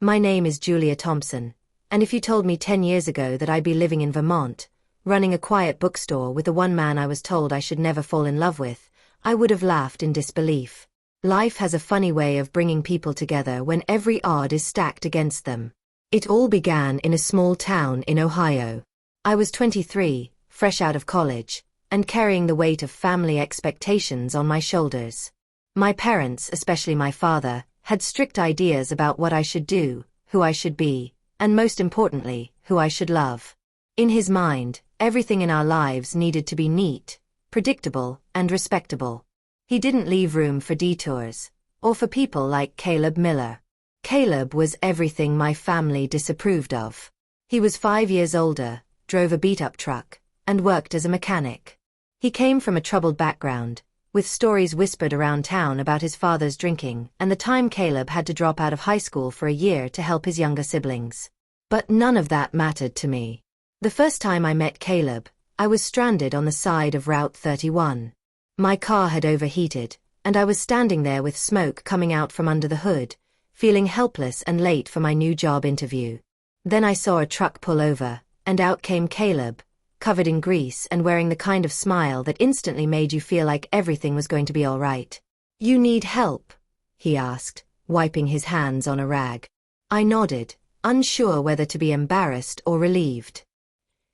My name is Julia Thompson, and if you told me 10 years ago that I'd be living in Vermont, running a quiet bookstore with the one man I was told I should never fall in love with, I would have laughed in disbelief. Life has a funny way of bringing people together when every odd is stacked against them. It all began in a small town in Ohio. I was 23, fresh out of college, and carrying the weight of family expectations on my shoulders. My parents, especially my father, had strict ideas about what I should do, who I should be, and most importantly, who I should love. In his mind, everything in our lives needed to be neat, predictable, and respectable. He didn't leave room for detours, or for people like Caleb Miller. Caleb was everything my family disapproved of. He was 5 years older, drove a beat-up truck, and worked as a mechanic. He came from a troubled background, with stories whispered around town about his father's drinking and the time Caleb had to drop out of high school for a year to help his younger siblings. But none of that mattered to me. The first time I met Caleb, I was stranded on the side of Route 31. My car had overheated, and I was standing there with smoke coming out from under the hood, feeling helpless and late for my new job interview. Then I saw a truck pull over, and out came Caleb, covered in grease and wearing the kind of smile that instantly made you feel like everything was going to be all right. "You need help?" he asked, wiping his hands on a rag. I nodded, unsure whether to be embarrassed or relieved.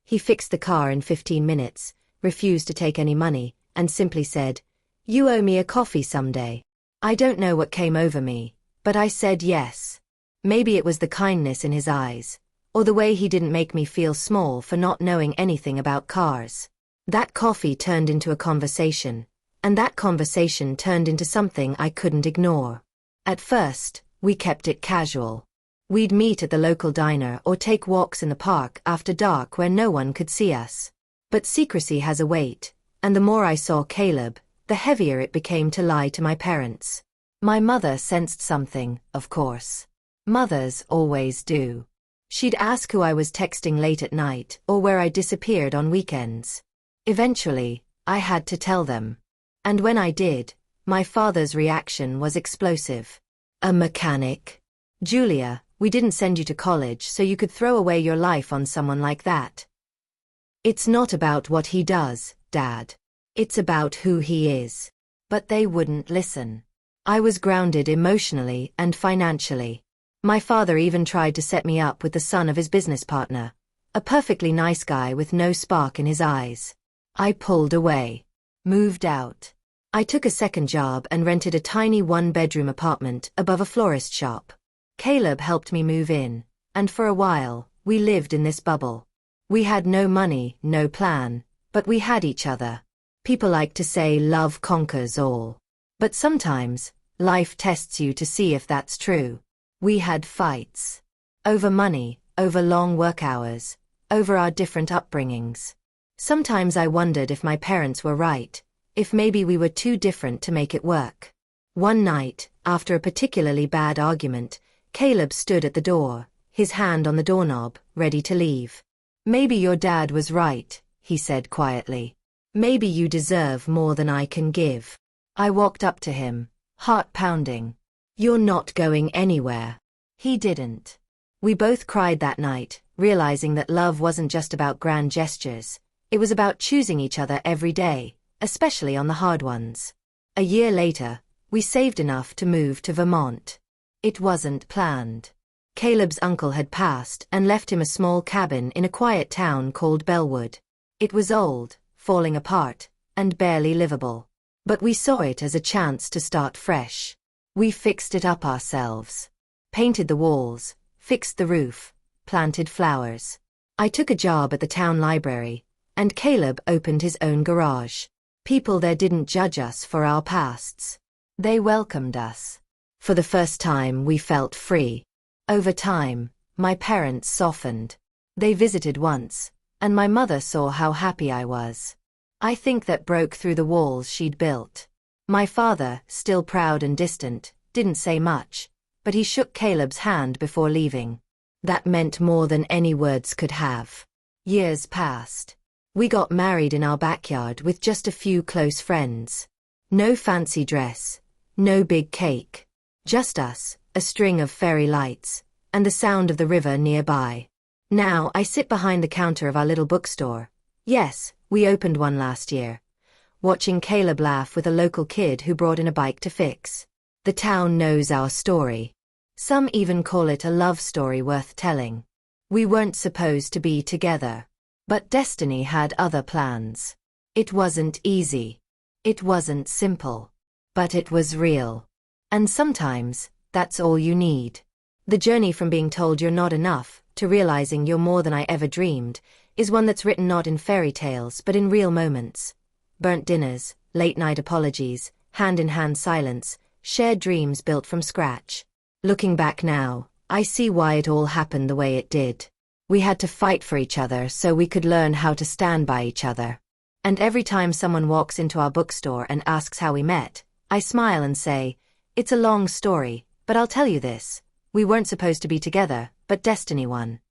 He fixed the car in 15 minutes, refused to take any money, and simply said, "You owe me a coffee someday." I don't know what came over me, but I said yes. Maybe it was the kindness in his eyes, or the way he didn't make me feel small for not knowing anything about cars. That coffee turned into a conversation, and that conversation turned into something I couldn't ignore. At first, we kept it casual. We'd meet at the local diner or take walks in the park after dark where no one could see us. But secrecy has a weight, and the more I saw Caleb, the heavier it became to lie to my parents. My mother sensed something, of course. Mothers always do. She'd ask who I was texting late at night or where I disappeared on weekends. Eventually, I had to tell them. And when I did, my father's reaction was explosive. "A mechanic? Julia, we didn't send you to college so you could throw away your life on someone like that. It's not about what he does, Dad. It's about who he is." But they wouldn't listen. I was grounded emotionally and financially. My father even tried to set me up with the son of his business partner, a perfectly nice guy with no spark in his eyes. I pulled away. Moved out. I took a second job and rented a tiny one-bedroom apartment above a florist shop. Caleb helped me move in, and for a while, we lived in this bubble. We had no money, no plan, but we had each other. People like to say love conquers all. But sometimes, life tests you to see if that's true. We had fights. Over money, over long work hours, over our different upbringings. Sometimes I wondered if my parents were right, if maybe we were too different to make it work. One night, after a particularly bad argument, Caleb stood at the door, his hand on the doorknob, ready to leave. "Maybe your dad was right," he said quietly. "Maybe you deserve more than I can give." I walked up to him, heart pounding. "You're not going anywhere." He didn't. We both cried that night, realizing that love wasn't just about grand gestures. It was about choosing each other every day, especially on the hard ones. A year later, we saved enough to move to Vermont. It wasn't planned. Caleb's uncle had passed and left him a small cabin in a quiet town called Bellwood. It was old, falling apart, and barely livable. But we saw it as a chance to start fresh. We fixed it up ourselves. Painted the walls, fixed the roof, planted flowers. I took a job at the town library, and Caleb opened his own garage. People there didn't judge us for our pasts. They welcomed us. For the first time we felt free. Over time, my parents softened. They visited once, and my mother saw how happy I was. I think that broke through the walls she'd built. My father, still proud and distant, didn't say much, but he shook Caleb's hand before leaving. That meant more than any words could have. Years passed. We got married in our backyard with just a few close friends. No fancy dress, no big cake. Just us, a string of fairy lights, and the sound of the river nearby. Now I sit behind the counter of our little bookstore. Yes, we opened one last year. Watching Caleb laugh with a local kid who brought in a bike to fix. The town knows our story. Some even call it a love story worth telling. We weren't supposed to be together. But destiny had other plans. It wasn't easy. It wasn't simple. But it was real. And sometimes, that's all you need. The journey from being told you're not enough to realizing you're more than I ever dreamed is one that's written not in fairy tales but in real moments. Burnt dinners, late-night apologies, hand-in-hand silence, shared dreams built from scratch. Looking back now, I see why it all happened the way it did. We had to fight for each other so we could learn how to stand by each other. And every time someone walks into our bookstore and asks how we met, I smile and say, it's a long story, but I'll tell you this. We weren't supposed to be together, but destiny won.